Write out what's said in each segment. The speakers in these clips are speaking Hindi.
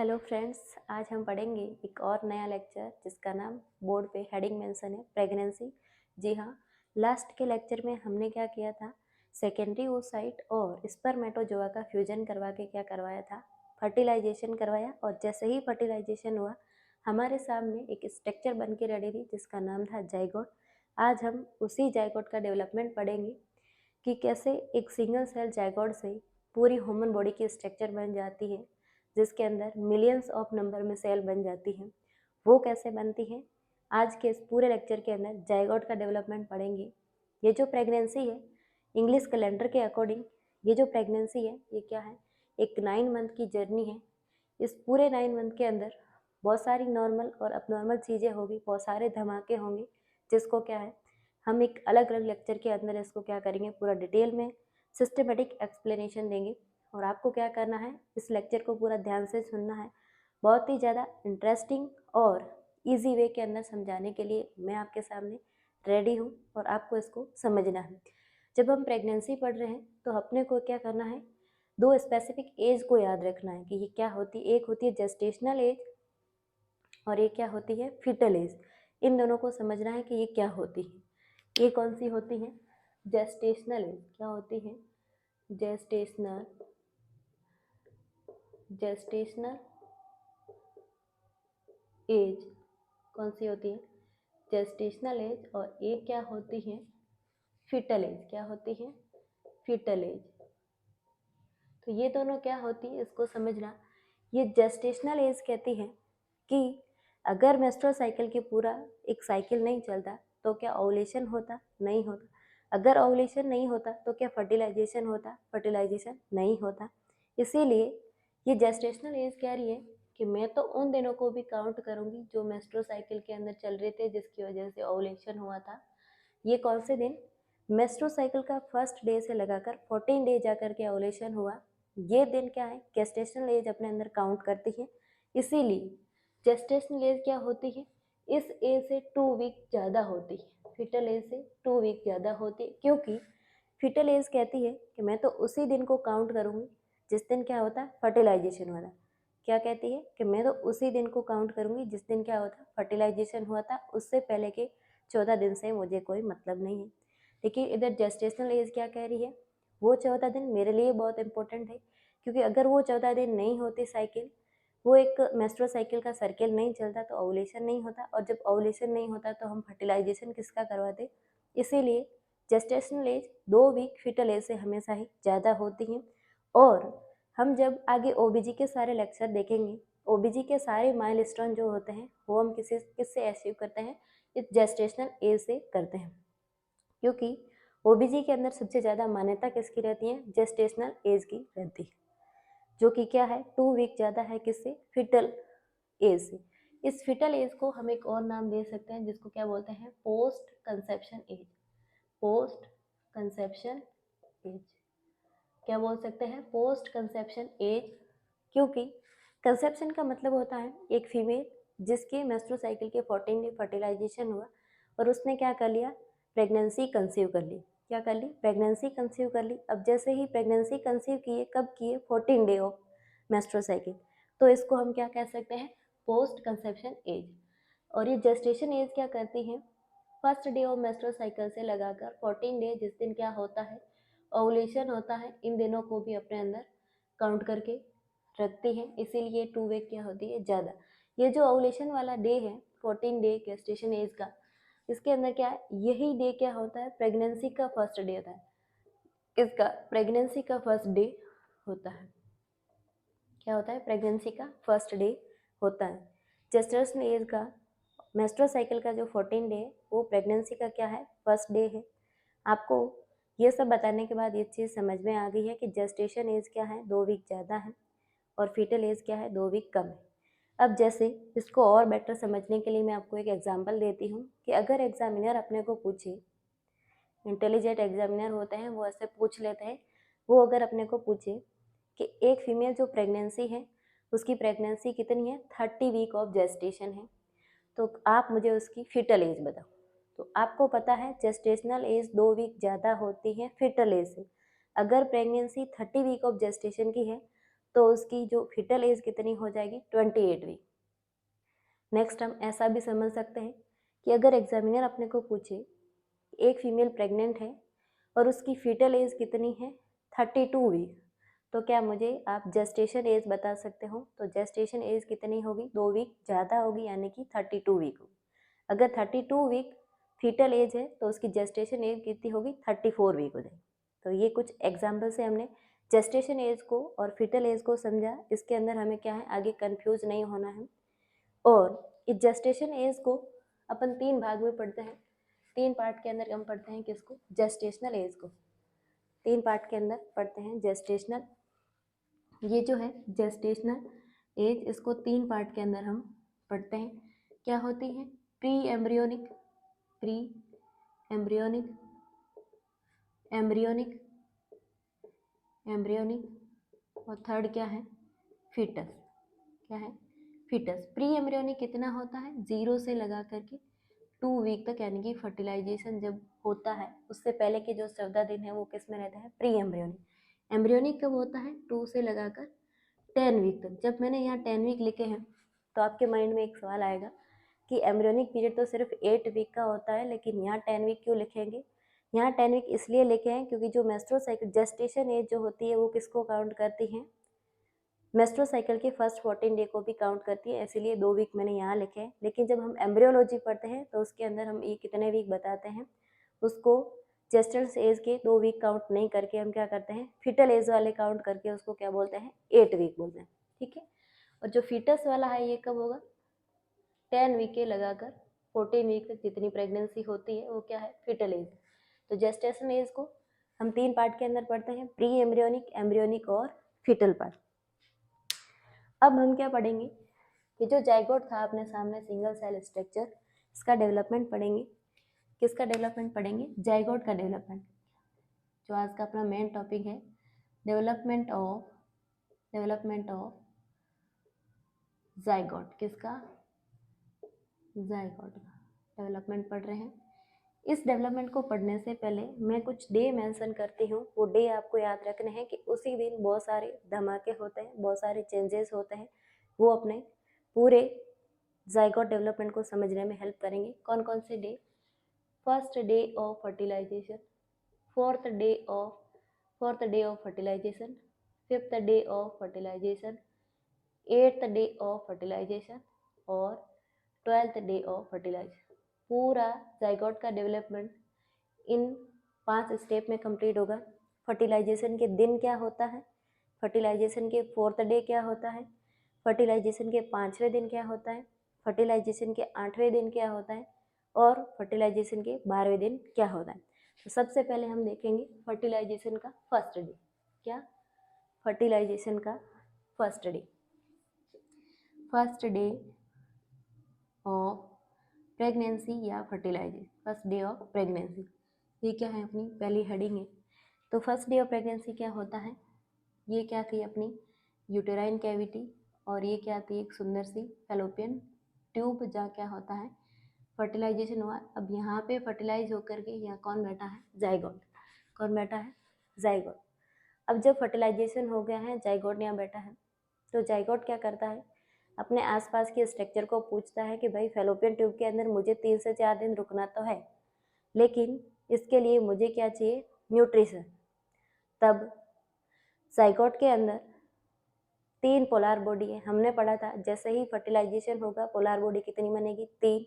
हेलो फ्रेंड्स, आज हम पढ़ेंगे एक और नया लेक्चर जिसका नाम बोर्ड पे हेडिंग मेंशन है प्रेगनेंसी। जी हाँ, लास्ट के लेक्चर में हमने क्या किया था, सेकेंडरी oocyte और स्पर्मेटोजोआ का फ्यूजन करवा के क्या करवाया था, फर्टिलाइजेशन करवाया। और जैसे ही फर्टिलाइजेशन हुआ हमारे सामने एक स्ट्रक्चर बन के रेडी थी जिसका नाम था जाइगोट। आज हम उसी जाइगोट का डेवलपमेंट पढ़ेंगे कि कैसे एक सिंगल सेल जाइगोट से पूरी ह्यूमन बॉडी की स्ट्रक्चर बन जाती है, जिसके अंदर मिलियंस ऑफ नंबर में सेल बन जाती हैं। वो कैसे बनती हैं, आज के इस पूरे लेक्चर के अंदर जाइगोट का डेवलपमेंट पढ़ेंगे। ये जो प्रेगनेंसी है, इंग्लिश कैलेंडर के अकॉर्डिंग ये जो प्रेगनेंसी है ये क्या है, एक 9 मंथ की जर्नी है। इस पूरे 9 मंथ के अंदर बहुत सारी नॉर्मल और अबनॉर्मल चीज़ें होगी, बहुत सारे धमाके होंगे, जिसको क्या है हम एक अलग अलग लेक्चर के अंदर इसको क्या करेंगे, पूरा डिटेल में सिस्टमेटिक एक्सप्लेनेशन देंगे। और आपको क्या करना है, इस लेक्चर को पूरा ध्यान से सुनना है। बहुत ही ज़्यादा इंटरेस्टिंग और इजी वे के अंदर समझाने के लिए मैं आपके सामने रेडी हूँ और आपको इसको समझना है। जब हम प्रेगनेंसी पढ़ रहे हैं तो अपने को क्या करना है, दो स्पेसिफिक एज को याद रखना है कि ये क्या होती है। एक होती है जेस्टेशनल एज और एक क्या होती है, फीटल एज। इन दोनों को समझना है कि ये क्या होती है। ये कौन सी होती है, जेस्टेशनल एज क्या होती है, जेस्टेशनल जेस्टेशनल एज कौन सी होती है, जेस्टेशनल एज। और एक क्या होती है, फीटल एज। क्या होती है, फीटल एज। तो ये दोनों क्या होती है इसको समझना। ये जेस्टेशनल एज कहती है कि अगर मेंस्ट्रुअल साइकिल की पूरा एक साइकिल नहीं चलता तो क्या ओवुलेशन होता, नहीं होता। अगर ओवुलेशन नहीं होता तो क्या फर्टिलाइजेशन होता, फर्टिलाइजेशन नहीं होता। इसीलिए ये जेस्टेशनल एज कह रही है कि मैं तो उन दिनों को भी काउंट करूंगी जो मेंस्ट्रुअल साइकिल के अंदर चल रहे थे, जिसकी वजह से ओवुलेशन हुआ था। ये कौन से दिन, मेंस्ट्रुअल साइकिल का फर्स्ट डे से लगाकर 14 डे जाकर के ओवुलेशन हुआ, ये दिन क्या है, जेस्टेशनल एज अपने अंदर काउंट करती है। इसीलिए जेस्टेशनल एज क्या होती है, इस एज से 2 वीक ज़्यादा होती है, फीटल एज से 2 वीक ज़्यादा होती है। क्योंकि फीटल एज कहती है कि मैं तो उसी दिन को काउंट करूँगी जिस दिन क्या होता है, फर्टिलाइजेशन हुआ था। क्या कहती है कि मैं तो उसी दिन को काउंट करूँगी जिस दिन क्या होता, फर्टिलाइजेशन हुआ था। उससे पहले के 14 दिन से मुझे कोई मतलब नहीं है। देखिए इधर जेस्टेशनल एज क्या कह रही है, वो 14 दिन मेरे लिए बहुत इंपॉर्टेंट है। क्योंकि अगर वो 14 दिन नहीं होती साइकिल, वो एक मेंस्ट्रुअल साइकिल का सर्किल नहीं चलता तो ओवुलेशन नहीं होता। और जब ओवुलेशन नहीं होता तो हम फर्टिलाइजेशन किसका करवाते। इसीलिए gestational age 2 week foetal age से हमेशा ही ज़्यादा होती है। और हम जब आगे ओबीजी के सारे लेक्चर देखेंगे, ओबीजी के सारे माइलस्टोन जो होते हैं वो हम किससे अचीव करते हैं, इस जेस्टेशनल एज से करते हैं। क्योंकि ओबीजी के अंदर सबसे ज़्यादा मान्यता किसकी रहती है, जेस्टेशनल एज की रहती है, जो कि क्या है 2 वीक ज़्यादा है किससे, फिटल एज से। इस फिटल एज को हम एक और नाम दे सकते हैं जिसको क्या बोलते हैं, post conception age. Post conception age क्या बोल सकते हैं, पोस्ट कंसेप्शन एज। क्योंकि कंसेप्शन का मतलब होता है एक फीमेल जिसके मेंस्ट्रुअल साइकिल के 14 डे फर्टिलाइजेशन हुआ और उसने क्या कर लिया, प्रेगनेंसी कंसीव कर ली। क्या कर ली, प्रेगनेंसी कंसीव कर ली। अब जैसे ही प्रेगनेंसी कंसीव किए, कब किए, 14 डे ऑफ मेंस्ट्रुअल साइकिल, तो इसको हम क्या कह सकते हैं, पोस्ट कंसेप्शन एज। और ये जेस्टेशन एज क्या करती है, first day of menstrual cycle से लगाकर 14 डे जिस दिन क्या होता है, ओवुलेशन होता है, इन दिनों को भी अपने अंदर काउंट करके रखती है। इसीलिए 2 वीक क्या होती है, ज़्यादा। ये जो ओवुलेशन वाला डे है 14 डे गेस्टेशन एज का, इसके अंदर क्या है, यही डे क्या होता है, प्रेगनेंसी का फर्स्ट डे होता है। किसका, प्रेगनेंसी का फर्स्ट डे होता है। क्या होता है, प्रेगनेंसी का फर्स्ट डे होता है। जेस्टेशनल एज का, मेंस्ट्रुअल साइकिल का जो 14 डे है वो प्रेगनेंसी का क्या है, फर्स्ट डे है। आपको ये सब बताने के बाद ये चीज़ समझ में आ गई है कि जेस्टेशन एज क्या है, 2 वीक ज़्यादा है, और फीटल एज क्या है, 2 वीक कम है। अब जैसे इसको और बेटर समझने के लिए मैं आपको एक एग्जांपल देती हूँ कि अगर एग्जामिनर अपने को पूछे, इंटेलिजेंट एग्जामिनर होते हैं वो ऐसे पूछ लेते हैं, वो अगर अपने को पूछे कि एक फीमेल जो प्रेगनेंसी है उसकी प्रेगनेंसी कितनी है, 30 वीक ऑफ जेस्टेशन है, तो आप मुझे उसकी फीटल एज बताओ। तो आपको पता है जेस्टेशनल एज 2 वीक ज़्यादा होती है फीटल एज से। अगर प्रेगनेंसी 30 वीक ऑफ जेस्टेशन की है तो उसकी जो फीटल एज कितनी हो जाएगी, 28 वीक। नेक्स्ट हम ऐसा भी समझ सकते हैं कि अगर एग्जामिनर अपने को पूछे एक फीमेल प्रेग्नेंट है और उसकी फीटल एज कितनी है, 32 वीक, तो क्या मुझे आप जेस्टेशन एज बता सकते हो? तो जेस्टेशन एज कितनी होगी, 2 वीक ज़्यादा होगी, यानी कि 32 वीक होगी। अगर 32 वीक फीटल एज है तो उसकी जेस्टेशन एज कितनी होगी, 34 वीक हो जाएगी। तो ये कुछ एग्जाम्पल से हमने जेस्टेशन एज को और फीटल एज को समझा। इसके अंदर हमें क्या है, आगे कंफ्यूज नहीं होना है। और इस जेस्टेशन एज को अपन 3 भाग में पढ़ते हैं। 3 पार्ट के अंदर हम पढ़ते हैं किसको, जेस्टेशनल एज को। 3 पार्ट के अंदर पढ़ते हैं जेस्टेशनल, ये जो है जेस्टेशनल एज, इसको 3 पार्ट के अंदर हम पढ़ते हैं। क्या होती है, pre embryonic, pre embryonic, embryonic, embryonic, और थर्ड क्या है, फीटस। क्या है, फीटस। प्री एम्ब्रियोनिक कितना होता है, 0 से लगा करके 2 वीक तक, यानी कि फर्टिलाइजेशन जब होता है उससे पहले के जो 14 दिन है वो किस में रहता है, प्री एम्ब्रियोनिक। एम्ब्रियोनिक कब होता है, 2 से लगाकर 10 वीक तक। जब मैंने यहाँ 10 वीक लिखे हैं तो आपके माइंड में एक सवाल आएगा कि एम्ब्रियोनिक पीरियड तो सिर्फ 8 वीक का होता है, लेकिन यहाँ 10 वीक क्यों लिखेंगे? यहाँ 10 वीक इसलिए लिखे हैं क्योंकि जो मेस्ट्रुअल साइकिल जेस्टेशन एज जो होती है वो किसको काउंट करती है, मेस्ट्रुअल साइकिल के फर्स्ट 14 डे को भी काउंट करती है, इसीलिए 2 वीक मैंने यहाँ लिखे हैं। लेकिन जब हम एम्ब्रियोलॉजी पढ़ते हैं तो उसके अंदर हम ये कितने वीक बताते हैं, उसको जेस्टेशन एज के 2 वीक काउंट नहीं करके हम क्या करते हैं, फीटल एज वाले काउंट करके उसको क्या बोलते हैं, 8 वीक बोलते हैं। ठीक है। और जो फीटस वाला है ये कब होगा, 10 वीक के लगाकर 14 वीक तक जितनी प्रेगनेंसी होती है वो क्या है, फीटल एज। तो जेस्टेशन एज को हम 3 पार्ट के अंदर पढ़ते हैं, प्री एम्ब्रियोनिक, एम्ब्रियोनिक और फीटल पार्ट। अब हम क्या पढ़ेंगे कि जो जाइगोट था अपने सामने, सिंगल सेल स्ट्रक्चर, इसका डेवलपमेंट पढ़ेंगे। किसका डेवलपमेंट पढ़ेंगे, जाइगोट का डेवलपमेंट, जो आज का अपना मेन टॉपिक है, डेवलपमेंट ऑफ जाइगोट। किसका, जाइगोट का डेवलपमेंट पढ़ रहे हैं। इस डेवलपमेंट को पढ़ने से पहले मैं कुछ डे मेंशन करती हूँ। वो डे आपको याद रखने हैं कि उसी दिन बहुत सारे धमाके होते हैं, बहुत सारे चेंजेस होते हैं, वो अपने पूरे जाइगोट डेवलपमेंट को समझने में हेल्प करेंगे। कौन कौन से day, first day of fertilization, fourth day of fertilization, fifth day of fertilization, 8th day of fertilization और 12th डे ऑफ फर्टिलाइजेशन। पूरा जाइगोट का डेवलपमेंट इन 5 स्टेप में कंप्लीट होगा। फर्टिलाइजेशन के दिन क्या होता है, फर्टिलाइजेशन के 4th डे क्या होता है, फर्टिलाइजेशन के 5वें दिन क्या होता है, फर्टिलाइजेशन के 8वें दिन क्या होता है और फर्टिलाइजेशन के 12वें दिन क्या होता है। तो सबसे पहले हम देखेंगे फर्टिलाइजेशन का फर्स्ट डे। क्या, फर्टिलाइजेशन का first day, first day of pregnancy या fertilization, first day of pregnancy, ये क्या है, अपनी पहली हेडिंग है। तो फर्स्ट डे ऑफ प्रेगनेंसी क्या होता है, ये क्या थी, अपनी यूटेराइन कैविटी, और ये क्या थी, एक सुंदर सी फैलोपियन ट्यूब, जहाँ क्या होता है, फर्टिलाइजेशन हुआ। अब यहाँ पे फर्टिलाइज होकर के यहाँ कौन बैठा है, जाइगोट। कौन बैठा है, जाइगोट। अब जब फर्टिलाइजेशन हो गया है, जाइगोट यहाँ बैठा है, तो जाइगोट क्या करता है, अपने आसपास के स्ट्रक्चर को पूछता है कि भाई फैलोपियन ट्यूब के अंदर मुझे 3 से 4 दिन रुकना तो है, लेकिन इसके लिए मुझे क्या चाहिए, न्यूट्रिशन। तब जाइगोट के अंदर 3 पोलर बॉडी है, हमने पढ़ा था जैसे ही फर्टिलाइजेशन होगा पोलर बॉडी कितनी बनेगी, 3,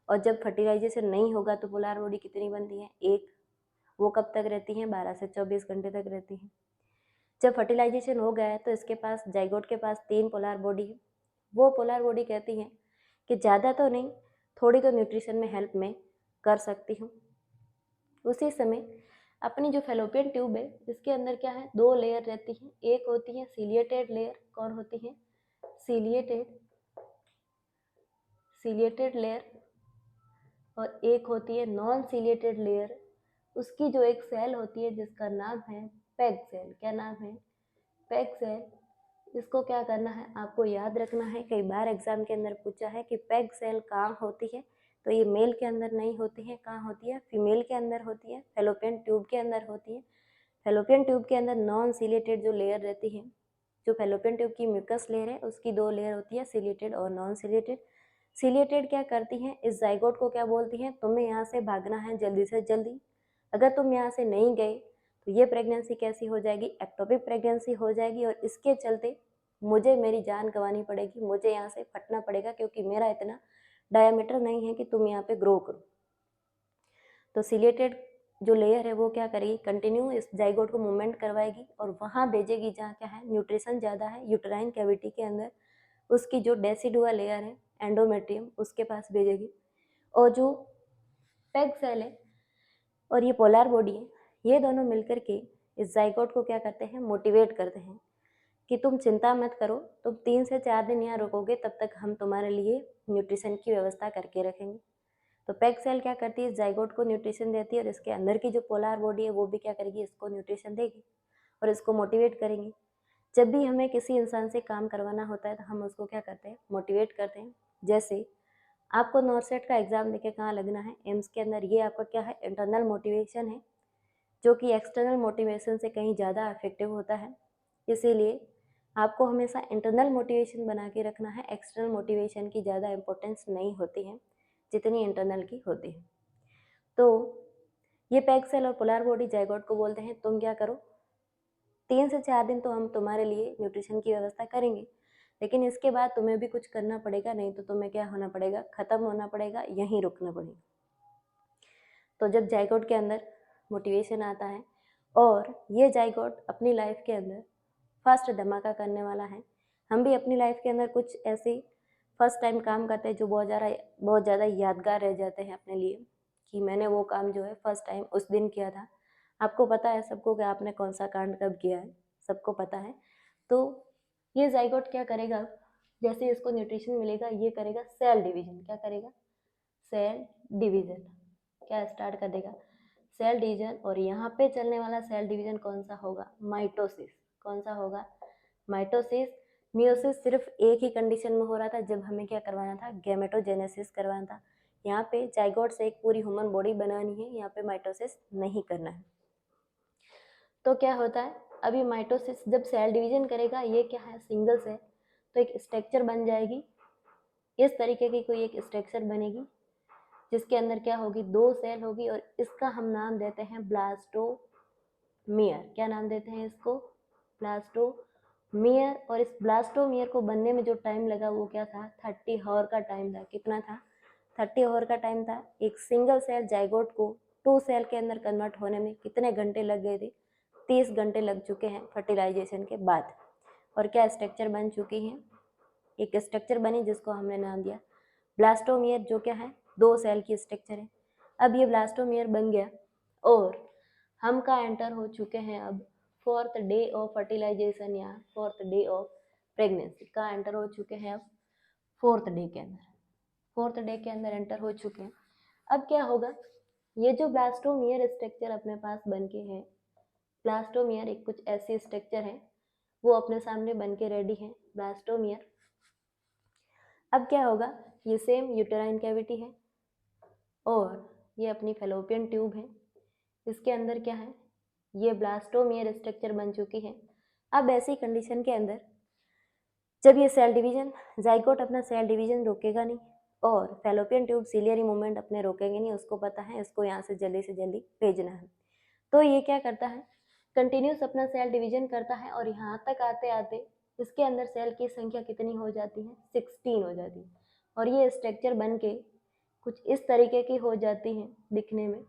और जब फर्टिलाइजेशन नहीं होगा तो पोलर बॉडी कितनी बनती है, 1। वो कब तक रहती है, 12 से 24 घंटे तक रहती है। जब फर्टिलाइजेशन हो गया है तो इसके पास, जाइगोट के पास 3 पोलर बॉडी है। वो पोलर बॉडी कहती है कि ज़्यादा तो नहीं, थोड़ी तो न्यूट्रिशन में हेल्प मैं कर सकती हूँ। उसी समय अपनी जो फैलोपियन ट्यूब है इसके अंदर क्या है, 2 लेयर रहती हैं। एक होती है सीलिएटेड लेयर, कौन होती है, सीलिएटेड लेयर, और एक होती है नॉन सीलिएटेड लेयर। उसकी जो एक सेल होती है जिसका नाम है पेग सेल। क्या नाम है, पेग सेल। इसको क्या करना है, आपको याद रखना है, कई बार एग्जाम के अंदर पूछा है कि पेग सेल कहाँ होती है, तो ये मेल के अंदर नहीं होती है, कहाँ होती है, फीमेल के अंदर होती है, फैलोपियन ट्यूब के अंदर होती है। फैलोपियन ट्यूब के अंदर नॉन सीलेटेड जो लेयर रहती है, जो फैलोपियन ट्यूब की म्यूकस लेयर है उसकी 2 लेयर होती है, सिलिएटेड और नॉन सिलिएटेड। सिलिएटेड क्या करती हैं, इस जाइगोट को क्या बोलती हैं, तुम्हें यहाँ से भागना है जल्दी से जल्दी। अगर तुम यहाँ से नहीं गए तो ये प्रेगनेंसी कैसी हो जाएगी, एक्टोपिक प्रेगनेंसी हो जाएगी, और इसके चलते मुझे मेरी जान गंवानी पड़ेगी, मुझे यहाँ से फटना पड़ेगा, क्योंकि मेरा इतना डायमीटर नहीं है कि तुम यहाँ पे ग्रो करो। तो सिलिएटेड जो लेयर है वो क्या करेगी, कंटिन्यू इस जाइगोट को मूवमेंट करवाएगी और वहाँ भेजेगी जहाँ क्या है, न्यूट्रिशन ज़्यादा है, यूटेराइन कैविटी के अंदर उसकी जो डेसिडुआ लेयर है, एंडोमेट्रियम, उसके पास भेजेगी। और जो पेग सेल है और ये पोलर बॉडी है, ये दोनों मिलकर के इस जाइगोट को क्या करते हैं, मोटिवेट करते हैं कि तुम चिंता मत करो, तुम 3 से 4 दिन यहाँ रुकोगे, तब तक हम तुम्हारे लिए न्यूट्रिशन की व्यवस्था करके रखेंगे। तो पेग सेल क्या करती है, जाइगोट को न्यूट्रिशन देती है और इसके अंदर की जो पोलर बॉडी है वो भी क्या करेगी, इसको न्यूट्रिशन देगी और इसको मोटिवेट करेंगी। जब भी हमें किसी इंसान से काम करवाना होता है तो हम उसको क्या करते हैं, मोटिवेट करते हैं। जैसे आपको नॉर्सेट का एग्जाम देके कहाँ लगना है, एम्स के अंदर, ये आपका क्या है, इंटरनल मोटिवेशन है, जो कि एक्सटर्नल मोटिवेशन से कहीं ज़्यादा इफेक्टिव होता है। इसीलिए आपको हमेशा इंटरनल मोटिवेशन बना के रखना है, एक्सटर्नल मोटिवेशन की ज़्यादा इंपॉर्टेंस नहीं होती है जितनी इंटरनल की होती है। तो ये पेग सेल और पोलर बॉडी जाइगोट को बोलते हैं, तुम क्या करो, 3 से 4 दिन तो हम तुम्हारे लिए न्यूट्रिशन की व्यवस्था करेंगे, लेकिन इसके बाद तुम्हें भी कुछ करना पड़ेगा, नहीं तो तुम्हें क्या होना पड़ेगा, ख़त्म होना पड़ेगा, यहीं रुकना पड़ेगा। तो जब जाइगोट के अंदर मोटिवेशन आता है और ये जाइगोट अपनी लाइफ के अंदर फर्स्ट धमाका करने वाला है, हम भी अपनी लाइफ के अंदर कुछ ऐसे फर्स्ट टाइम काम करते हैं जो बहुत ज़्यादा यादगार रह जाते हैं अपने लिए, कि मैंने वो काम जो है फर्स्ट टाइम उस दिन किया था। आपको पता है सबको कि आपने कौन सा कांड कब किया है, सबको पता है। तो ये जाइगोट क्या करेगा, जैसे इसको न्यूट्रिशन मिलेगा, ये करेगा सेल डिवीजन। क्या करेगा, सेल डिवीजन क्या स्टार्ट कर देगा, सेल डिवीजन। और यहाँ पे चलने वाला सेल डिवीजन कौन सा होगा, माइटोसिस। कौन सा होगा, माइटोसिस। मियोसिस सिर्फ एक ही कंडीशन में हो रहा था, जब हमें क्या करवाना था, गैमेटोजेनेसिस करवाना था। यहाँ पे जाइगोट से एक पूरी ह्यूमन बॉडी बनानी है, यहाँ पे माइटोसिस नहीं करना है। तो क्या होता है, अभी माइटोसिस जब सेल डिवीजन करेगा, ये क्या है, सिंगल सेल, तो एक स्ट्रक्चर बन जाएगी, इस तरीके की कोई एक स्ट्रक्चर बनेगी जिसके अंदर क्या होगी, 2 सेल होगी, और इसका हम नाम देते हैं ब्लास्टोमियर। क्या नाम देते हैं इसको, ब्लास्टोमियर। और इस ब्लास्टोमियर को बनने में जो टाइम लगा वो क्या था, 30 आवर का टाइम था। कितना था, 30 आवर का टाइम था। एक सिंगल सेल जाइगोट को 2 सेल के अंदर कन्वर्ट होने में कितने घंटे लग गए थे, 30 घंटे लग चुके हैं फर्टिलाइजेशन के बाद। और क्या स्ट्रक्चर बन चुकी हैं, एक स्ट्रक्चर बनी जिसको हमने नाम दिया ब्लास्टोमियर, जो क्या है, 2 सेल की स्ट्रक्चर है। अब ये ब्लास्टोमियर बन गया और हम का एंटर हो चुके हैं अब 4th डे ऑफ फर्टिलाइजेशन या 4th डे ऑफ प्रेगनेंसी का एंटर हो चुके हैं अब 4th डे के अंदर, 4th डे के अंदर एंटर हो चुके हैं। अब क्या होगा, ये जो ब्लास्टोमियर स्ट्रक्चर अपने पास बन के है, ब्लास्टोमियर एक कुछ ऐसी स्ट्रक्चर है, वो अपने सामने बन के रेडी है ब्लास्टोमियर। अब क्या होगा, ये सेम यूटेराइन कैविटी है और ये अपनी फैलोपियन ट्यूब है, इसके अंदर क्या है, ये ब्लास्टोमियर स्ट्रक्चर बन चुकी है। अब ऐसी कंडीशन के अंदर जब ये सेल डिवीजन, जाइगोट अपना सेल डिवीजन रोकेगा नहीं और फैलोपियन ट्यूब सिलियरी मूवमेंट अपने रोकेंगे नहीं, उसको पता है इसको यहाँ से जल्दी भेजना है, तो ये क्या करता है, कंटिन्यूस अपना सेल डिवीजन करता है और यहाँ तक आते आते इसके अंदर सेल की संख्या कितनी हो जाती है, 16 हो जाती है। और ये स्ट्रक्चर बन के कुछ इस तरीके की हो जाती है, दिखने में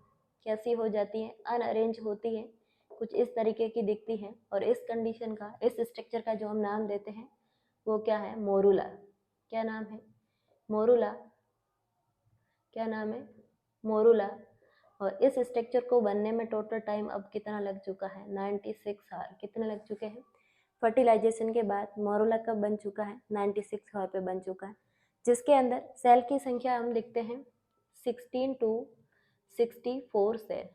कैसी हो जाती है, अनअरेंज होती है, कुछ इस तरीके की दिखती है। और इस कंडीशन का, इस स्ट्रक्चर का जो हम नाम देते हैं वो क्या है, मोरूला। क्या नाम है, मोरूला। क्या नाम है, मोरूला। और इस स्ट्रक्चर को बनने में टोटल टाइम अब कितना लग चुका है, 96 आवर। कितने लग चुके हैं, फर्टिलाइजेशन के बाद मोरूला कब बन चुका है, 96 आवर पे बन चुका है, जिसके अंदर सेल की संख्या हम लिखते हैं 16 to 64 सेल।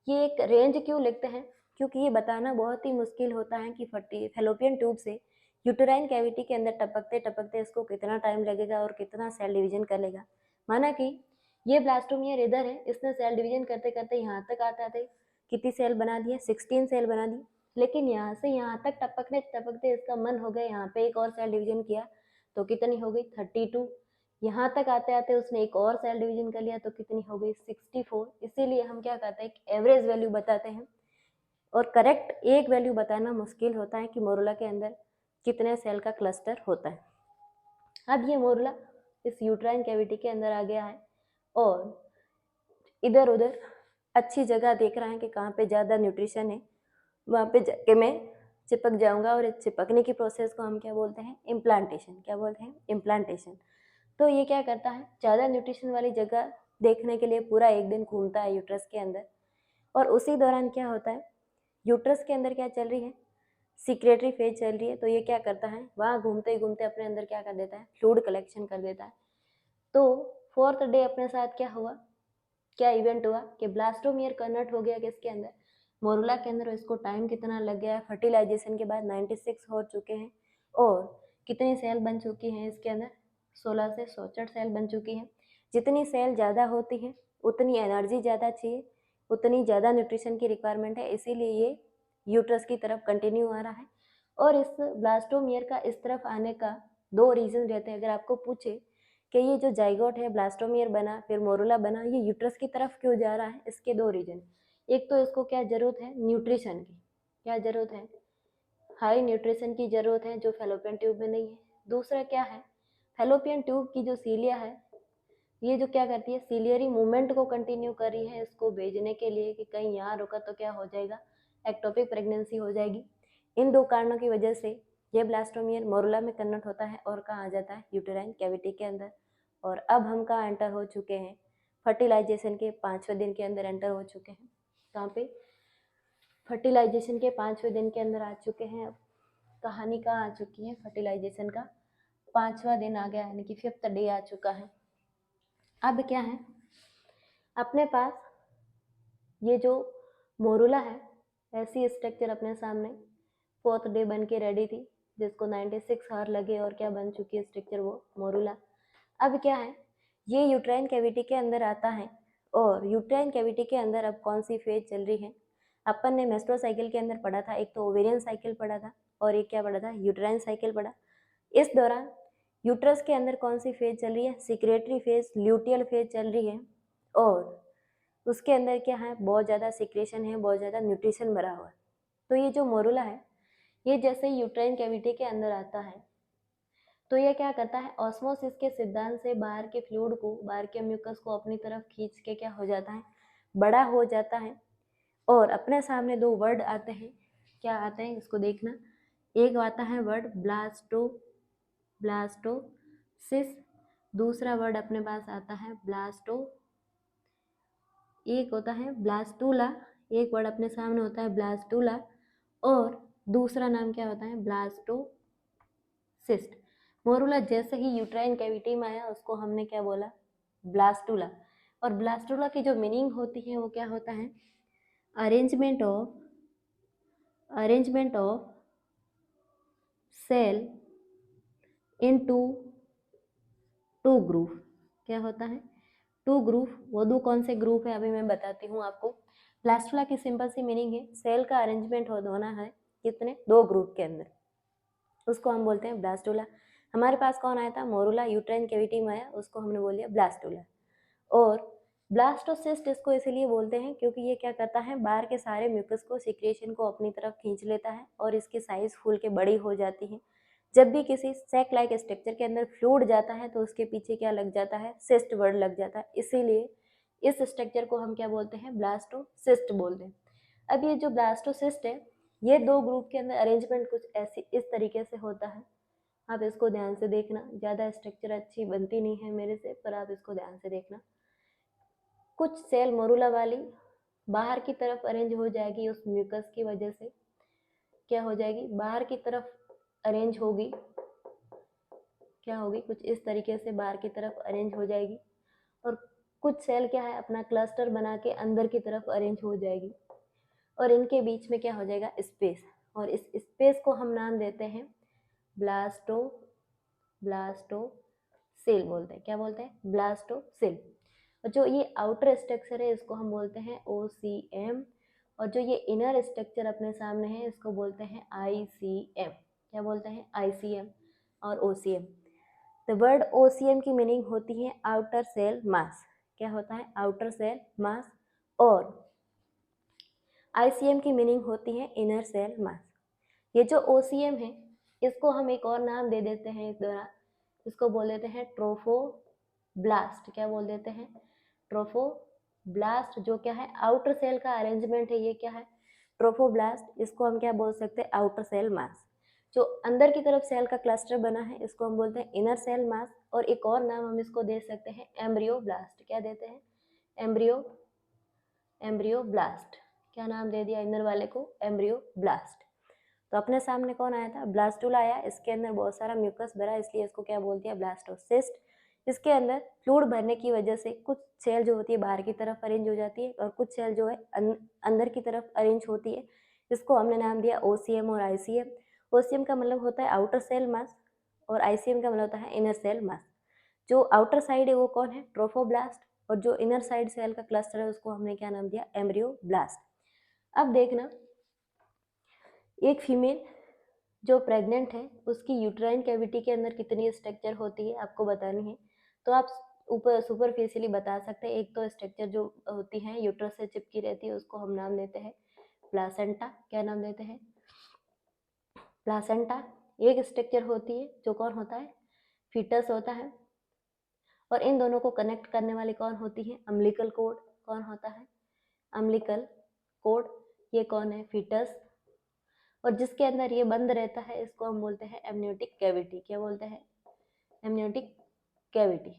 ये एक रेंज क्यों लिखते हैं, क्योंकि ये बताना बहुत ही मुश्किल होता है कि फैलोपियन ट्यूब से यूटेराइन कैविटी के अंदर टपकते टपकते इसको कितना टाइम लगेगा और कितना सेल डिवीजन करेगा। माना कि ये ब्लास्टोमियर इधर है, इसने सेल डिवीजन करते करते यहाँ तक आते आते कितनी सेल बना दी है, 16 सेल बना दी। लेकिन यहाँ से यहाँ तक टपकने टपकते इसका मन हो गया यहाँ पे एक और सेल डिवीजन किया तो कितनी हो गई 32। यहाँ तक आते आते उसने एक और सेल डिवीजन कर लिया तो कितनी हो गई 64। इसीलिए हम क्या करते हैं, एवरेज वैल्यू बताते हैं। और करेक्ट एक वैल्यू बताना मुश्किल होता है कि मोरुला के अंदर कितने सेल का क्लस्टर होता है। अब ये मोरुला इस यूट्राइन कैविटी के अंदर आ गया है और इधर उधर अच्छी जगह देख रहा है कि कहाँ पे ज़्यादा न्यूट्रिशन है, वहाँ पे जाके मैं चिपक जाऊंगा। और इस चिपकने की प्रोसेस को हम क्या बोलते हैं, इम्प्लांटेशन। क्या बोलते हैं, इम्प्लांटेशन। तो ये क्या करता है, ज़्यादा न्यूट्रिशन वाली जगह देखने के लिए पूरा एक दिन घूमता है यूट्रस के अंदर। और उसी दौरान क्या होता है, यूट्रस के अंदर क्या चल रही है, सिक्रेटरी फेज चल रही है। तो ये क्या करता है, वहाँ घूमते ही घूमते अपने अंदर क्या कर देता है, फ्लूइड कलेक्शन कर देता है। तो 4th डे अपने साथ क्या हुआ, क्या इवेंट हुआ कि ब्लास्टोमियर कन्वर्ट हो गया किसके अंदर, मोरुला के अंदर। इसको टाइम कितना लग गया, फर्टिलाइजेशन के बाद 96 हो चुके हैं। और कितनी सेल बन चुकी हैं इसके अंदर, 16 से 64 सेल बन चुकी हैं। जितनी सेल ज़्यादा होती है उतनी एनर्जी ज़्यादा चाहिए, उतनी ज़्यादा न्यूट्रिशन की रिक्वायरमेंट है। इसीलिए ये यूट्रस की तरफ कंटिन्यू आ रहा है। और इस ब्लास्टोमियर का इस तरफ आने का 2 रीज़न रहते हैं। अगर आपको पूछे कि ये जो जाइगोट है, ब्लास्टोमियर बना फिर मोरुला बना, ये यूट्रस की तरफ क्यों जा रहा है, इसके 2 रीजन। एक तो इसको क्या जरूरत है, न्यूट्रिशन की। क्या जरूरत है, हाई न्यूट्रिशन की जरूरत है, जो फेलोपियन ट्यूब में नहीं है। दूसरा क्या है, फेलोपियन ट्यूब की जो सीलिया है, ये जो क्या करती है, सीलियरी मूवमेंट को कंटिन्यू कर रही है इसको भेजने के लिए कि कहीं यहाँ रुका तो क्या हो जाएगा, एक्टोपिक प्रेगनेंसी हो जाएगी। इन 2 कारणों की वजह से ये ब्लास्टोमियर मोरुला में कन्वर्ट होता है और कहाँ आ जाता है, यूटेराइन कैविटी के अंदर। और अब हम कहाँ एंटर हो चुके हैं, फर्टिलाइजेशन के 5वें दिन के अंदर एंटर हो चुके हैं। कहाँ पे, फर्टिलाइजेशन के 5वें दिन के अंदर आ चुके हैं। अब कहानी कहाँ आ चुकी है, फर्टिलाइजेशन का 5वां दिन आ गया, यानी कि 5th डे आ चुका है। अब क्या है, अपने पास ये जो मोरुला है, ऐसी स्ट्रक्चर अपने सामने 4th डे बन के रेडी थी, जिसको 96 आवर लगे और क्या बन चुकी है स्ट्रक्चर, वो मोरुला। अब क्या है, ये यूट्राइन कैविटी के अंदर आता है। और यूट्राइन कैविटी के अंदर अब कौन सी फेज चल रही है, अपन ने मेस्ट्रुअल साइकिल के अंदर पढ़ा था, एक तो ओवेरियन साइकिल पढ़ा था और एक क्या पढ़ा था, यूट्राइन साइकिल पढ़ा। इस दौरान यूट्रस के अंदर कौन सी फेज चल रही है, सिक्रेटरी फेज, ल्यूटियल फेज चल रही है। और उसके अंदर क्या है, बहुत ज़्यादा सिक्रेशन है, बहुत ज़्यादा न्यूट्रिशन भरा हुआ है। तो ये जो मोरुला है, ये जैसे यूट्राइन कैविटी के अंदर आता है तो ये क्या करता है, ऑस्मोसिस के सिद्धांत से बाहर के फ्लूइड को, बाहर के म्यूकस को अपनी तरफ खींच के क्या हो जाता है, बड़ा हो जाता है। और अपने सामने 2 वर्ड आते हैं, क्या आते हैं इसको देखना। एक आता है वर्ड ब्लास्टोसिस, दूसरा वर्ड अपने पास आता है एक होता है ब्लास्टूला, एक वर्ड अपने सामने होता है ब्लास्टूला, और दूसरा नाम क्या होता है, ब्लास्टोसिस्ट। मोरुला जैसे ही यूट्राइन कैविटी में आया उसको हमने क्या बोला, ब्लास्टूला। और ब्लास्टूला की जो मीनिंग होती है वो क्या होता है, arrangement of cell into 2 group. क्या होता है, 2 ग्रुप। वो 2 कौन से ग्रुप है अभी मैं बताती हूँ आपको। ब्लास्टूला की सिंपल सी मीनिंग है, सेल का अरेंजमेंट होना है कितने, 2 ग्रुप के अंदर, उसको हम बोलते हैं ब्लास्टूला। हमारे पास कौन आया था, मोरुला यूट्राइन कैविटी में आया, उसको हमने बोल दिया ब्लास्टूला। और ब्लास्टोसिस्ट इसको इसलिए बोलते हैं क्योंकि ये क्या करता है, बाहर के सारे म्यूकस को, सिक्रेशन को अपनी तरफ खींच लेता है और इसकी साइज फूल के बड़ी हो जाती है। जब भी किसी सैक लाइक स्ट्रक्चर के अंदर फ्लूइड जाता है तो उसके पीछे क्या लग जाता है, सिस्ट वर्ड लग जाता है। इसीलिए इस स्ट्रक्चर को हम क्या बोलते हैं, ब्लास्टोसिस्ट बोलते हैं। अब ये जो ब्लास्टोसिस्ट है, ये 2 ग्रुप के अंदर अरेंजमेंट कुछ ऐसी इस तरीके से होता है। आप इसको ध्यान से देखना, ज़्यादा स्ट्रक्चर अच्छी बनती नहीं है मेरे से, पर आप इसको ध्यान से देखना। कुछ सेल मोरुला वाली बाहर की तरफ अरेंज हो जाएगी, उस म्यूकस की वजह से क्या हो जाएगी, बाहर की तरफ अरेंज होगी। क्या होगी, कुछ इस तरीके से बाहर की तरफ अरेंज हो जाएगी। और कुछ सेल क्या है, अपना क्लस्टर बना के अंदर की तरफ अरेंज हो जाएगी। और इनके बीच में क्या हो जाएगा, स्पेस। और इस स्पेस को हम नाम देते हैं ब्लास्टोसेल बोलते हैं। क्या बोलते हैं, ब्लास्टोसेल। और जो ये आउटर स्ट्रक्चर है इसको हम बोलते हैं OCM, और जो ये इनर स्ट्रक्चर अपने सामने है इसको बोलते हैं ICM। क्या बोलते हैं? ICM और OCM। द वर्ड OCM की मीनिंग होती है आउटर सेल मास। क्या होता है? Outer cell mass. और ICM की मीनिंग होती है इनर सेल मास। ये जो OCM है इसको हम एक और नाम दे देते हैं इस दौरान, इसको बोल देते हैं ट्रोफोब्लास्ट। क्या बोल देते हैं? ट्रोफोब्लास्ट। जो क्या है? आउटर सेल का अरेंजमेंट है, ये क्या है? ट्रोफोब्लास्ट। इसको हम क्या बोल सकते हैं? Outer cell mass. जो अंदर की तरफ सेल का क्लस्टर बना है इसको हम बोलते हैं इनर सेल मास। और एक और नाम हम इसको दे सकते हैं एम्ब्रियोब्लास्ट। क्या देते हैं? एम्ब्रियोब्लास्ट। क्या नाम दे दिया इनर वाले को? एम्ब्रियोब्लास्ट। तो अपने सामने कौन आया था? ब्लास्टुला आया। इसके अंदर बहुत सारा म्यूकस भरा, इसलिए इसको क्या बोलते हैं? ब्लास्टोसिस्ट। इसके अंदर फ्लूइड भरने की वजह से कुछ सेल जो होती है बाहर की तरफ अरेंज हो जाती है और कुछ सेल जो है अंदर की तरफ अरेंज होती है। इसको हमने नाम दिया OCM और ICM। OCM का मतलब होता है आउटर सेल मास और ICM का मतलब होता है इनर सेल मास। जो आउटर साइड है वो कौन है? ट्रोफोब्लास्ट। और जो इनर साइड सेल का क्लस्टर है उसको हमने क्या नाम दिया? एम्ब्रियोब्लास्ट। अब देखना, एक फीमेल जो प्रेग्नेंट है उसकी यूट्राइन कैविटी के अंदर कितनी स्ट्रक्चर होती है आपको बतानी है। तो आप ऊपर सुपरफिशियली बता सकते हैं। एक तो स्ट्रक्चर जो होती है यूट्रस से चिपकी रहती है उसको हम नाम देते हैं प्लासेंटा। क्या नाम देते हैं? प्लासेंटा। एक स्ट्रक्चर होती है जो कौन होता है? फीटस होता है। और इन दोनों को कनेक्ट करने वाली कौन होती है? Umbilical cord. कौन होता है? Umbilical cord. ये कौन है? फीटस। और जिसके अंदर ये बंद रहता है इसको हम बोलते हैं एमनियोटिक कैविटी। क्या बोलते हैं? Amniotic cavity.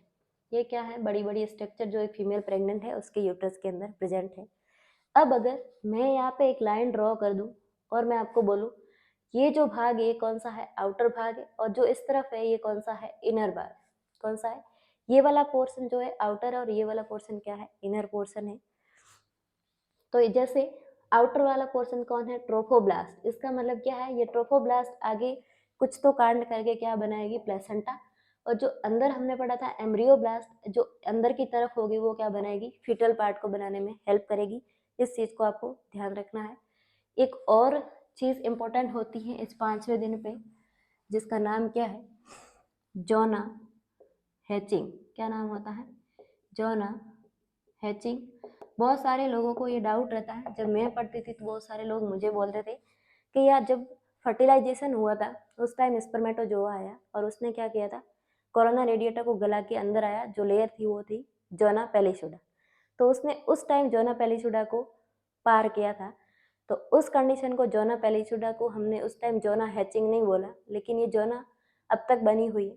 ये क्या है? बड़ी बड़ी स्ट्रक्चर जो एक फीमेल प्रेग्नेंट है उसके यूट्रस के अंदर प्रेजेंट है। अब अगर मैं यहाँ पे एक लाइन ड्रॉ कर दूं और मैं आपको बोलूं ये जो भाग है कौन सा है? आउटर भाग है। और जो इस तरफ है ये कौन सा है? इनर भाग। कौन सा है? ये वाला पोर्शन जो है आउटर है और ये वाला पोर्शन क्या है? इनर पोर्शन है। तो जैसे आउटर वाला पोर्शन कौन है? ट्रोफोब्लास्ट। इसका मतलब क्या है? ये ट्रोफोब्लास्ट आगे कुछ तो कांड करके क्या बनाएगी? प्लेसेंटा। और जो अंदर हमने पढ़ा था एम्ब्रियोब्लास्ट, जो अंदर की तरफ होगी वो क्या बनाएगी? फीटल पार्ट को बनाने में हेल्प करेगी। इस चीज को आपको ध्यान रखना है। एक और चीज इंपॉर्टेंट होती है इस 5वें दिन पे, जिसका नाम क्या है? जोना हैचिंग। क्या नाम होता है? जोना हैचिंग। बहुत सारे लोगों को ये डाउट रहता है। जब मैं पढ़ती थी तो बहुत सारे लोग मुझे बोलते थे कि यार जब फर्टिलाइजेशन हुआ था उस टाइम स्पर्मेटोजोआ आया और उसने क्या किया था? कोरोना रेडिएटा को गला के अंदर आया। जो लेयर थी वो थी जोना पेलिशुडा। तो उसने उस टाइम जोना पेलिशुडा को पार किया था। तो उस कंडीशन को जोना पेलिशुडा को हमने उस टाइम जोना हैचिंग नहीं बोला, लेकिन ये जोना अब तक बनी हुई है।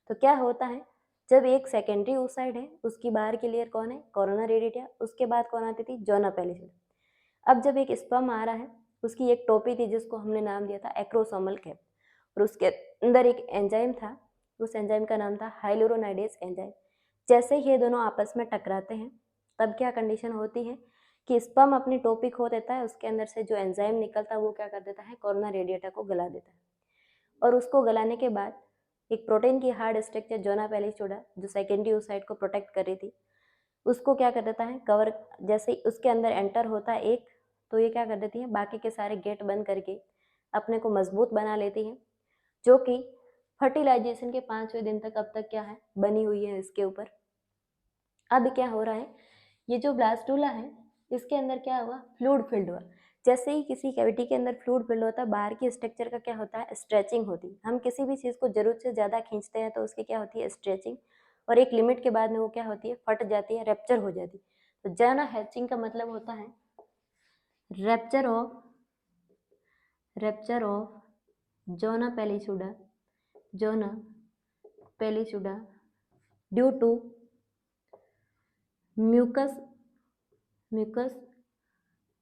तो क्या होता है? जब एक सेकेंडरी oocyte है उसकी बाहर की लेयर कौन है? Corona radiata. उसके बाद कौन आती थी? जोना पेलिशुडा। अब जब एक स्पर्म आ रहा है उसकी एक टोपी थी जिसको हमने नाम दिया था एक्रोसोमल कैप। और उसके अंदर एक एंजाइम था, उस एंजाइम का नाम था हाइलुरोनाइडेज एंजाइम। जैसे ही ये दोनों आपस में टकराते हैं तब क्या कंडीशन होती है कि स्पर्म अपनी टोपी खो देता है। उसके अंदर से जो एंजाइम निकलता है वो क्या कर देता है? कोरोना रेडिएटा को गला देता है। और उसको गलाने के बाद एक प्रोटीन की हार्ड स्ट्रक्चर जोना पेलिशुडा जो सेकेंडरी oocyte को प्रोटेक्ट कर रही थी उसको क्या कर देता है? कवर। जैसे ही उसके अंदर एंटर होता है एक, तो ये क्या कर देती है? बाकी के सारे गेट बंद करके अपने को मजबूत बना लेती है, जो कि फर्टिलाइजेशन के 5वें दिन तक अब तक क्या है? बनी हुई है इसके ऊपर। अब क्या हो रहा है? ये जो ब्लास्टुला है इसके अंदर क्या हुआ? फ्लूइड फिल्ड हुआ। जैसे ही किसी कैविटी के अंदर फ्लूइड फिल्ड होता है बाहर की स्ट्रक्चर का क्या होता है? स्ट्रेचिंग होती है। हम किसी भी चीज़ को जरूरत से ज़्यादा खींचते हैं तो उसकी क्या होती है? स्ट्रेचिंग। और एक लिमिट के बाद में वो क्या होती है? फट जाती है, रैप्चर हो जाती है। तो जोना हैचिंग का मतलब होता है rupture of zona pellucida, zona pellucida due to mucus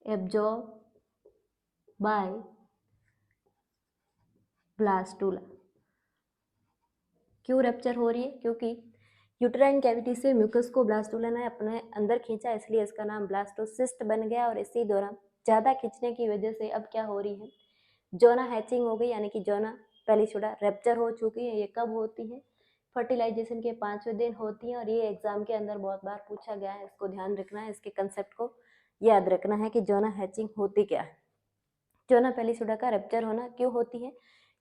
absorb by blastula. क्यों रैप्चर हो रही है? क्योंकि यूट्राइन कैविटी से म्यूकस को ब्लास्टुला ने अपने अंदर खींचा, इसलिए इसका नाम ब्लास्टोसिस्ट बन गया। और इसी दौरान ज़्यादा खींचने की वजह से अब क्या हो रही है? जोना हैचिंग हो गई, यानी कि जोना पेलिशुडा रैप्चर हो चुकी है। ये कब होती है? फर्टिलाइजेशन के 5वें दिन होती है। और ये एग्जाम के अंदर बहुत बार पूछा गया है, इसको ध्यान रखना है, इसके कंसेप्ट को याद रखना है कि जोना हैचिंग होती क्या है। जोना पेलिसुडा का रप्चर होना क्यों होती है?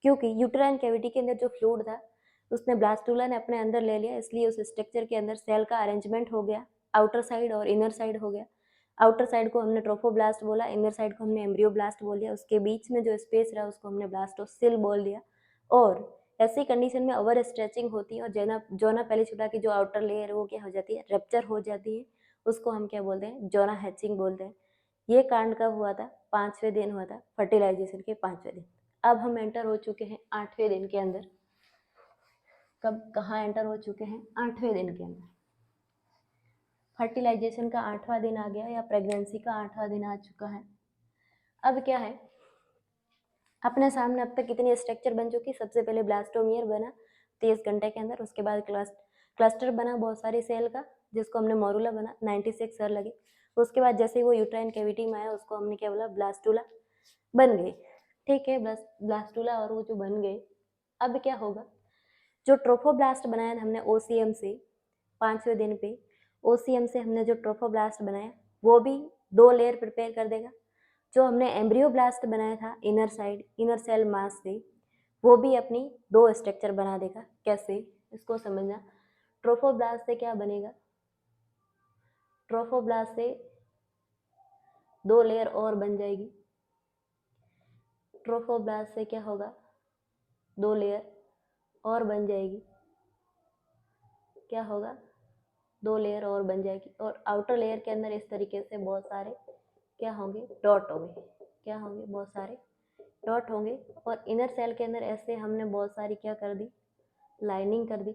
क्योंकि यूट्राइन कैविटी के अंदर जो फ्लूइड था उसने ब्लास्टूला ने अपने अंदर ले लिया, इसलिए उस स्ट्रक्चर के अंदर सेल का अरेंजमेंट हो गया, आउटर साइड और इनर साइड हो गया। आउटर साइड को हमने ट्रोफोब्लास्ट बोला, इनर साइड को हमने एम्ब्रियोब्लास्ट बोल दिया, उसके बीच में जो स्पेस रहा उसको हमने ब्लास्टोसिल बोल दिया। और ऐसी कंडीशन में ओवर स्ट्रेचिंग होती है और जोना पेलिसुडा की जो आउटर लेयर वो क्या हो जाती है, रप्चर हो जाती है, उसको हम क्या बोलते हैं, जोना हैचिंग बोलते हैं। ये कांड कब हुआ था? 5वें दिन हुआ था, फर्टिलाइजेशन के 5वें दिन। अब हम एंटर हो चुके हैं 8वें दिन के अंदर। कब कहाँ एंटर हो चुके हैं? 8वें दिन के अंदर। फर्टिलाइजेशन का 8वां दिन आ गया या प्रेगनेंसी का 8वां दिन आ चुका है। अब क्या है, अपने सामने अब तक कितनी स्ट्रक्चर बन चुकी? सबसे पहले ब्लास्टोमियर बना 30 घंटे के अंदर, उसके बाद क्लस्टर बना बहुत सारी सेल का जिसको हमने मोरूला बना, 96 सेल लगे। उसके बाद जैसे ही वो यूट्राइन कैविटी में आया उसको हमने क्या बोला, ब्लास्टूला बन गई। ठीक है, ब्लास्टूला और वो जो बन गए, अब क्या होगा, जो ट्रोफोब्लास्ट बनाया था हमने ओसीएम से 5वें दिन पे, ओसीएम से हमने जो ट्रोफोब्लास्ट बनाया वो भी 2 लेयर प्रिपेयर कर देगा। जो हमने एम्ब्रियोब्लास्ट बनाया था inner side, inner cell mass से, वो भी अपनी 2 स्ट्रक्चर बना देगा। कैसे, इसको समझना। ट्रोफोब्लास्ट से क्या बनेगा, ट्रोफोब्लास्ट से 2 लेयर और बन जाएगी। ट्रोफोब्लास्ट से क्या होगा, 2 लेयर और बन जाएगी। क्या होगा, 2 लेयर और बन जाएगी। और आउटर लेयर के अंदर इस तरीके से बहुत सारे क्या होंगे, डॉट होंगे। क्या होंगे, बहुत सारे डॉट होंगे। और इनर सेल के अंदर ऐसे हमने बहुत सारी क्या कर दी, लाइनिंग कर दी।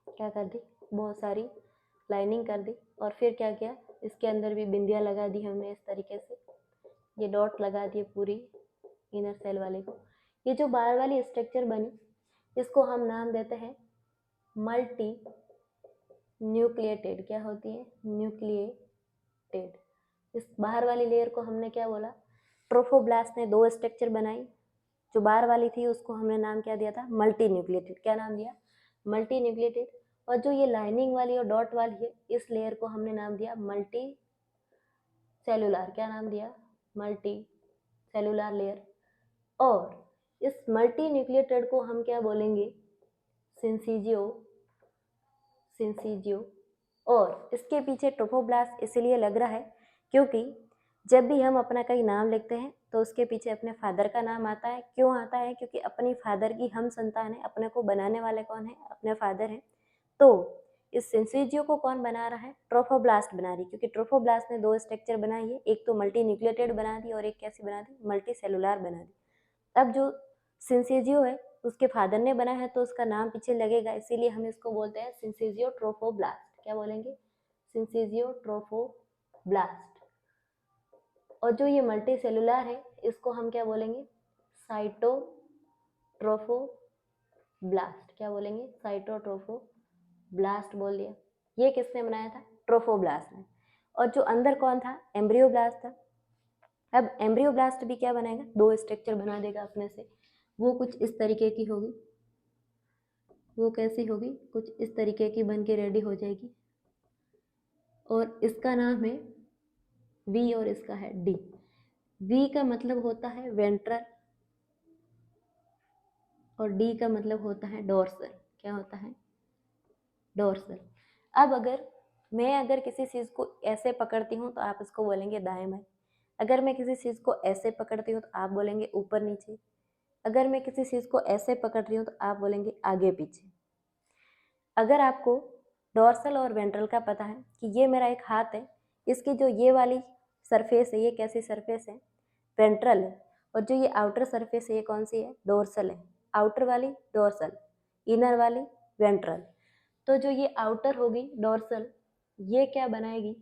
क्या कर दी, बहुत सारी लाइनिंग कर दी। और फिर क्या किया, इसके अंदर भी बिंदियाँ लगा दी हमने इस तरीके से, ये डॉट लगा दिए पूरी इनर सेल वाले को। ये जो बाहर वाली स्ट्रक्चर बनी इसको हम नाम देते हैं मल्टी न्यूक्लिएटेड। क्या होती है, न्यूक्लिएटेड। इस बाहर वाली लेयर को हमने क्या बोला, ट्रोफोब्लास्ट ने 2 स्ट्रक्चर बनाई। जो बाहर वाली थी उसको हमने नाम क्या दिया था, मल्टी न्यूक्लिएटेड। क्या नाम दिया, मल्टी न्यूक्लिएटेड। और जो ये लाइनिंग वाली और डॉट वाली है इस लेयर को हमने नाम दिया मल्टी सेलुलर। क्या नाम दिया, मल्टी सेलुलर लेयर। और इस मल्टी न्यूक्लिएटेड को हम क्या बोलेंगे, सिंसिजियो। सिंसिजियो। और इसके पीछे ट्रोफोब्लास्ट इसलिए लग रहा है क्योंकि जब भी हम अपना कहीं नाम लिखते हैं तो उसके पीछे अपने फादर का नाम आता है। क्यों आता है, क्योंकि अपनी फादर की हम संतान है, अपने को बनाने वाले कौन है, अपने फादर हैं। तो इस सिंसिजियो को कौन बना रहा है, ट्रोफोब्लास्ट बना रही, क्योंकि ट्रोफोब्लास्ट ने 2 स्ट्रक्चर बनाई है, एक तो मल्टी न्यूक्लिएटेड बना दी और एक कैसी बना दी, मल्टी सेलुलर बना दी। अब जो सिंसिजियो है उसके फादर ने बना है तो उसका नाम पीछे लगेगा, इसीलिए हम इसको बोलते हैं सिंसिजियो ट्रोफोब्लास्ट। क्या बोलेंगे, सिंसिजियो ट्रोफोब्लास्ट। और जो ये मल्टी सेलुलर है इसको हम क्या बोलेंगे, साइटोट्रोफोब्लास्ट। क्या बोलेंगे, साइटोट्रोफोब्लास्ट बोल दिया। ये किसने बनाया था, ट्रोफोब्लास्ट ने। और जो अंदर कौन था, एम्ब्रियोब्लास्ट था। अब एम्ब्रियोब्लास्ट भी क्या बनाएगा, 2 स्ट्रक्चर बना देगा अपने से। वो कुछ इस तरीके की होगी, वो कैसी होगी, कुछ इस तरीके की बन के रेडी हो जाएगी। और इसका नाम है वी और इसका है डी। वी का मतलब होता है वेंट्रल और डी का मतलब होता है डोर्सल। क्या होता है, डोर्सल। अब अगर किसी चीज़ को ऐसे पकड़ती हूँ तो आप इसको बोलेंगे दाएं बाएं। अगर मैं किसी चीज़ को ऐसे पकड़ती हूँ तो आप बोलेंगे ऊपर नीचे। अगर मैं किसी चीज़ को ऐसे पकड़ रही हूँ तो आप बोलेंगे आगे पीछे। अगर आपको डोर्सल और वेंट्रल का पता है कि ये मेरा एक हाथ है, इसकी जो ये वाली सरफेस है ये कैसी सरफेस है, वेंट्रल है। और जो ये आउटर सरफेस है ये कौन सी है, डोर्सल है। आउटर वाली डोर्सल, इनर वाली वेंट्रल। तो जो ये आउटर होगी डोर्सल, ये क्या बनाएगी,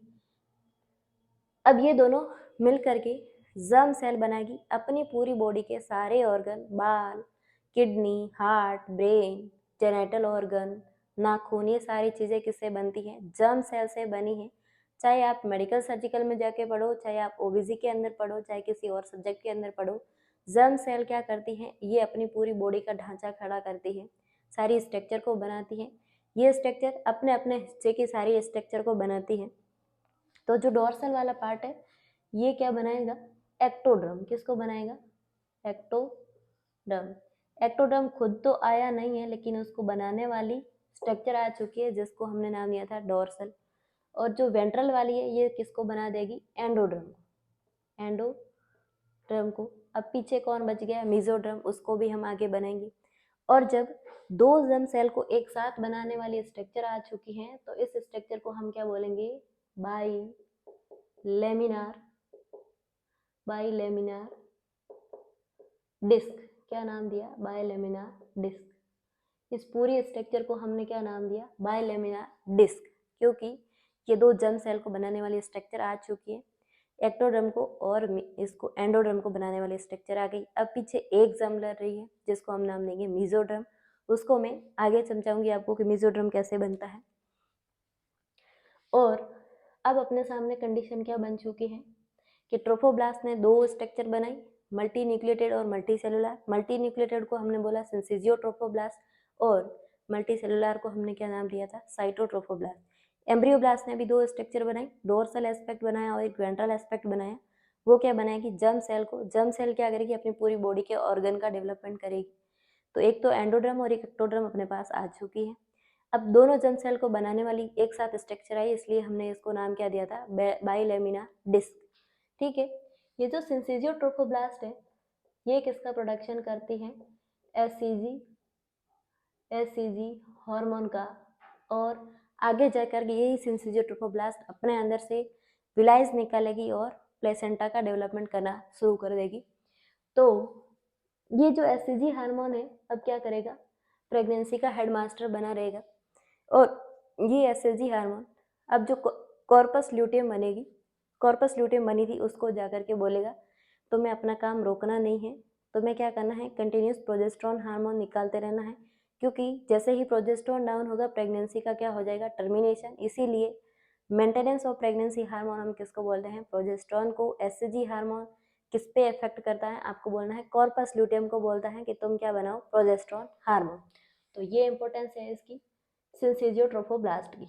अब ये दोनों मिल करके जर्म सेल बनाएगी। अपनी पूरी बॉडी के सारे ऑर्गन, बाल, kidney, heart, brain, genital organ, नाखून, ये सारी चीज़ें किससे बनती हैं, जर्म सेल से बनी हैं। चाहे आप मेडिकल सर्जिकल में जाके पढ़ो, चाहे आप ओबीजी के अंदर पढ़ो, चाहे किसी और सब्जेक्ट के अंदर पढ़ो, जर्म सेल क्या करती हैं, ये अपनी पूरी बॉडी का ढांचा खड़ा करती हैं, सारी स्ट्रक्चर को बनाती हैं। ये स्ट्रक्चर अपने अपने हिस्से की सारी स्ट्रक्चर को बनाती हैं। तो जो डोर्सल वाला पार्ट है ये क्या बनाएगा, एक्टोडर्म। किसको बनाएगा, एक्टोडर्म। एक्टोडर्म खुद तो आया नहीं है, लेकिन उसको बनाने वाली स्ट्रक्चर आ चुकी है जिसको हमने नाम दिया था डोर्सल। और जो वेंट्रल वाली है ये किसको बना देगी, एंडोड्रम को, एंडोड्रम को। अब पीछे कौन बच गया, मेसोड्रम, उसको भी हम आगे बनाएंगे। और जब दो जर्म सेल को एक साथ बनाने वाली स्ट्रक्चर आ चुकी है तो इस स्ट्रक्चर को हम क्या बोलेंगे, बाइलेमिनार डिस्क। क्या नाम दिया, बाइलेमिनार डिस्क। इस पूरी स्ट्रक्चर को हमने क्या नाम दिया, बाइलेमिनार डिस्क, क्योंकि ये दो जर्म सेल को बनाने वाली स्ट्रक्चर आ चुकी है, एक्टोडर्म को और इसको एंडोडर्म को बनाने वाली स्ट्रक्चर आ गई। अब पीछे एक जर्म लड़ रही है जिसको हम नाम देंगे मेसोड्रम। उसको मैं आगे समझाऊंगी आपको कि मेसोड्रम कैसे बनता है। और अब अपने सामने कंडीशन क्या बन चुकी है कि ट्रोफोब्लास्ट ने दो स्ट्रक्चर बनाई, मल्टी न्यूक्लिएटेड और मल्टी सेलुलर। मल्टी न्यूक्लिएटेड को हमने बोला सिंसिजियो ट्रोफोब्लास्ट और मल्टी सेलुलर को हमने क्या नाम दिया था, साइटोट्रोफोब्लास्ट। एम्ब्रियोब्लास्ट ने भी दो स्ट्रक्चर बनाई, डोर्सल एस्पेक्ट बनाया और एक वेंट्रल एस्पेक्ट बनाया। वो क्या बनाएगी, जर्म सेल को, जर्म सेल क्या करेगी, अपनी पूरी बॉडी के ऑर्गन का डेवलपमेंट करेगी। तो एक तो एंडोड्रम और एक एक्टोड्रम अपने पास आ चुकी है। अब दोनों जर्म सेल को बनाने वाली एक साथ स्ट्रक्चर आई, इसलिए हमने इसको नाम क्या दिया था, बाइलेमिना डिस्क। ठीक है, ये जो सिंसिजियो ट्रोफोब्लास्ट है ये किसका प्रोडक्शन करती है, एससीजी हार्मोन का। और आगे जाकर यही सिंसिजियो ट्रोफोब्लास्ट अपने अंदर से विलाइज निकालेगी और प्लेसेंटा का डेवलपमेंट करना शुरू कर देगी। तो ये जो एससीजी हार्मोन है अब क्या करेगा, प्रेगनेंसी का हेडमास्टर बना रहेगा। और ये एससीजी हार्मोन अब जो कॉर्पस ल्यूटियम बनेगी, कॉर्पस ल्यूटियम बनी थी, उसको जाकर के बोलेगा तुम्हें अपना काम रोकना नहीं है, तुम्हें क्या करना है, कंटिन्यूस प्रोजेस्टेरोन हार्मोन निकालते रहना है, क्योंकि जैसे ही प्रोजेस्टेरोन डाउन होगा प्रेगनेंसी का क्या हो जाएगा, टर्मिनेशन। इसीलिए मेंटेनेंस ऑफ प्रेगनेंसी हार्मोन हम किसको बोलते हैं, प्रोजेस्टेरोन को। एससीजी हार्मोन किस पे इफेक्ट करता है, आपको बोलना है कॉर्पस ल्यूटियम को बोलता है कि तुम क्या बनाओ, प्रोजेस्टेरोन हार्मोन। तो ये इंपॉर्टेंस है इसकी सिंसिजियो ट्रोफोब्लास्ट की।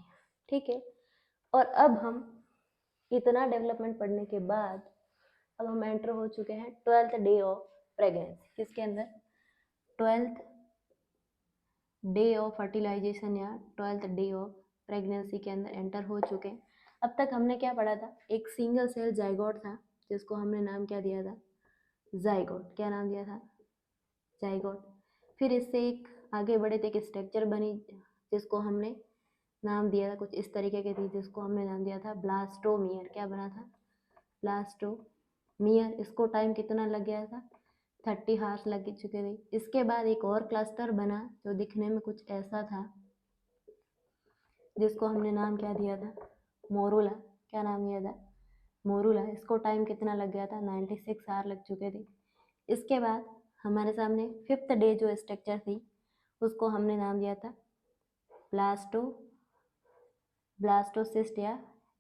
ठीक है, और अब हम इतना डेवलपमेंट पढ़ने के बाद अब हम एंटर हो चुके हैं 12th डे ऑफ प्रेगनेंसी। किसके अंदर, 12th डे ऑफ फर्टिलाइजेशन या 12th डे ऑफ प्रेगनेंसी के अंदर एंटर हो चुके हैं। अब तक हमने क्या पढ़ा था, एक सिंगल सेल जाइगोट था जिसको हमने नाम क्या दिया था, जाइगोट। क्या नाम दिया था, जाइगोट। फिर इससे एक आगे बढ़े थे, एक स्ट्रक्चर बनी जिसको हमने नाम दिया था कुछ इस तरीके की थी, जिसको हमने नाम दिया था ब्लास्टोमियर। क्या बना था, ब्लास्टोमियर। इसको टाइम कितना लग गया था, 30 हार्स लग चुके थे। इसके बाद एक और क्लस्टर बना जो दिखने में कुछ ऐसा था, जिसको हमने नाम क्या दिया था, मोरूला। क्या नाम दिया था, मोरूला। इसको टाइम कितना लग गया था, 96 आवर लग चुके थे। इसके बाद हमारे सामने 5th डे जो स्ट्रक्चर थी उसको हमने नाम दिया था ब्लास्टोसिस्ट या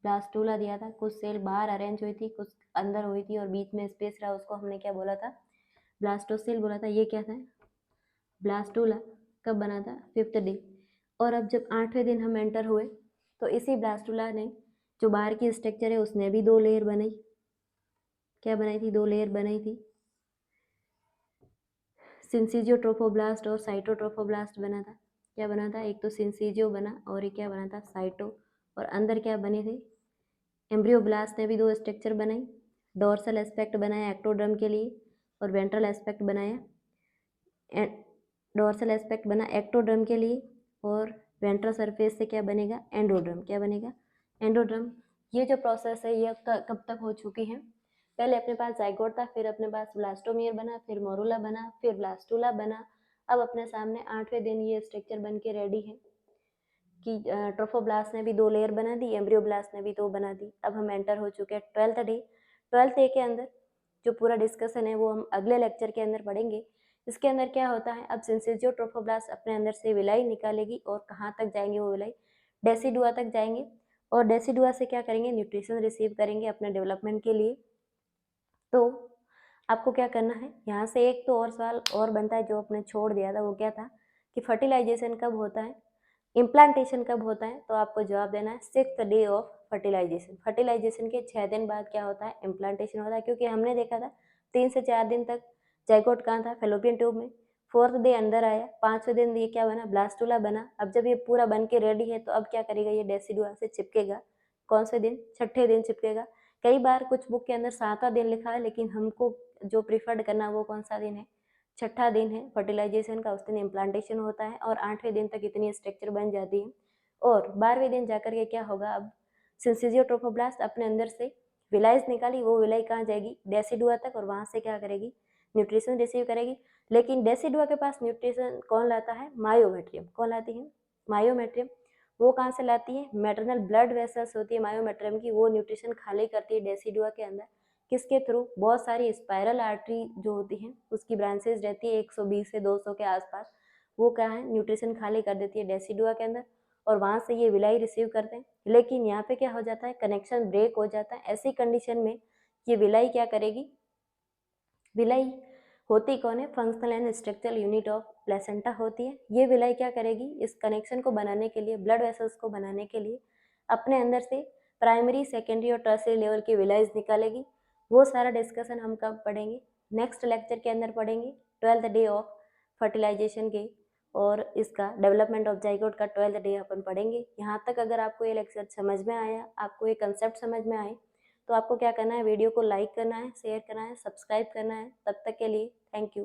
ब्लास्टूला दिया था। कुछ सेल बाहर अरेंज हुई थी, कुछ अंदर हुई थी और बीच में स्पेस रहा, उसको हमने क्या बोला था, ब्लास्टोसिल बोला था। ये क्या था, ब्लास्टूला। कब बना था, 5th डे। और अब जब 8वें दिन हम एंटर हुए तो इसी ब्लास्टूला ने जो बाहर की स्ट्रक्चर है उसने भी 2 लेयर बनाई। क्या बनाई थी, 2 लेयर बनाई थी। सिंसिजियो ट्रोफोब्लास्ट और साइटोट्रोफोब्लास्ट बना था। क्या बना था, एक तो सिंसिजियो बना और एक क्या बना था, साइटो। और अंदर क्या बने थे, एम्ब्रियोब्लास्ट ने भी 2 स्ट्रक्चर बनाई, डोर्सल एस्पेक्ट बनाया एक्टोड्रम के लिए और वेंट्रल एस्पेक्ट बनाया, डोर्सल एस्पेक्ट बना एक्टोड्रम के लिए और वेंट्रल सरफेस से क्या बनेगा, एंडोड्रम। क्या बनेगा, एंडोड्रम। ये जो प्रोसेस है ये कब तक हो चुकी है, पहले अपने पास जाइगोट था, फिर अपने पास ब्लास्टोमियर बना, फिर मोरूला बना, फिर ब्लास्टूला बना। अब अपने सामने 8वें दिन ये स्ट्रक्चर बन के रेडी है कि ट्रोफोब्लास्ट ने भी 2 लेयर बना दी, एम्ब्रियोब्लास्ट ने भी 2 बना दी। अब हम एंटर हो चुके हैं 12th डे। 12th डे के अंदर जो पूरा डिस्कशन है वो हम अगले लेक्चर के अंदर पढ़ेंगे। इसके अंदर क्या होता है, अब सिंसिजियो ट्रोफोब्लास्ट अपने अंदर से विलाई निकालेगी और कहाँ तक जाएंगे वो विलाई, डेसिडुआ तक जाएंगे और डेसिडुआ से क्या करेंगे, न्यूट्रिशन रिसीव करेंगे अपने डेवलपमेंट के लिए। तो आपको क्या करना है, यहाँ से एक तो और सवाल और बनता है जो आपने छोड़ दिया था, वो क्या था कि फर्टिलाइजेशन कब होता है, इम्प्लांटेशन कब होता है, तो आपको जवाब देना है 6th day of fertilisation. Fertilisation के 6 दिन बाद क्या होता है, इम्प्लांटेशन होता है, क्योंकि हमने देखा था 3 से 4 दिन तक जाइगोट कहाँ था, फैलोपियन ट्यूब में। 4th डे अंदर आया, 5वें दिन ये क्या बना, ब्लास्टुला बना। अब जब ये पूरा बन के रेडी है तो अब क्या करेगा, ये डेसिडुआ से चिपकेगा। कौन से दिन, 6ठे दिन चिपकेगा। कई बार कुछ बुक के अंदर 7वां दिन लिखा है, लेकिन हमको जो प्रिफर्ड करना वो कौन सा दिन है, 6ठा दिन है फर्टिलाइजेशन का। उस दिन इम्प्लांटेशन होता है और 8वें दिन तक इतनी स्ट्रक्चर बन जाती है। और 12वें दिन जाकर के क्या होगा, अब सिंसिजियोट्रोफोब्लास्ट अपने अंदर से विलाइज निकाली, वो विलाई कहाँ जाएगी, डेसिडुआ तक, और वहाँ से क्या करेगी, न्यूट्रिशन रिसीव करेगी। लेकिन डेसिडुआ के पास न्यूट्रिशन कौन लाता है, मायोमेट्रियम। कौन लाती है, मायोमेट्रियम। वो कहाँ से लाती है, मैटरनल ब्लड वेसल्स होती है मायोमेट्रियम की, वो न्यूट्रिशन खाली करती है डेसिडुआ के अंदर। किसके थ्रू, बहुत सारी स्पाइरल आर्टरी जो होती हैं उसकी ब्रांचेज रहती है 120 से 200 के आसपास, वो क्या है, न्यूट्रिशन खाली कर देती है डेसिडुआ के अंदर, और वहाँ से ये विलाई रिसीव करते हैं। लेकिन यहाँ पे क्या हो जाता है, कनेक्शन ब्रेक हो जाता है। ऐसी कंडीशन में ये विलाई क्या करेगी, विलाई होती कौन है, functional and structural unit of placenta होती है। ये विलाई क्या करेगी, इस कनेक्शन को बनाने के लिए, ब्लड वेसल्स को बनाने के लिए अपने अंदर से प्राइमरी, सेकेंडरी और टर्शियरी लेवल की विलाइज निकालेगी। वो सारा डिस्कशन हम कब पढ़ेंगे, नेक्स्ट लेक्चर के अंदर पढ़ेंगे, 12th डे ऑफ फर्टिलाइजेशन के, और इसका डेवलपमेंट ऑफ जाइगोट का 12th डे अपन पढ़ेंगे। यहाँ तक अगर आपको ये लेक्चर समझ में आया, आपको ये कंसेप्ट समझ में आए, तो आपको क्या करना है, वीडियो को लाइक करना है, शेयर करना है, सब्सक्राइब करना है। तब तक के लिए थैंक यू।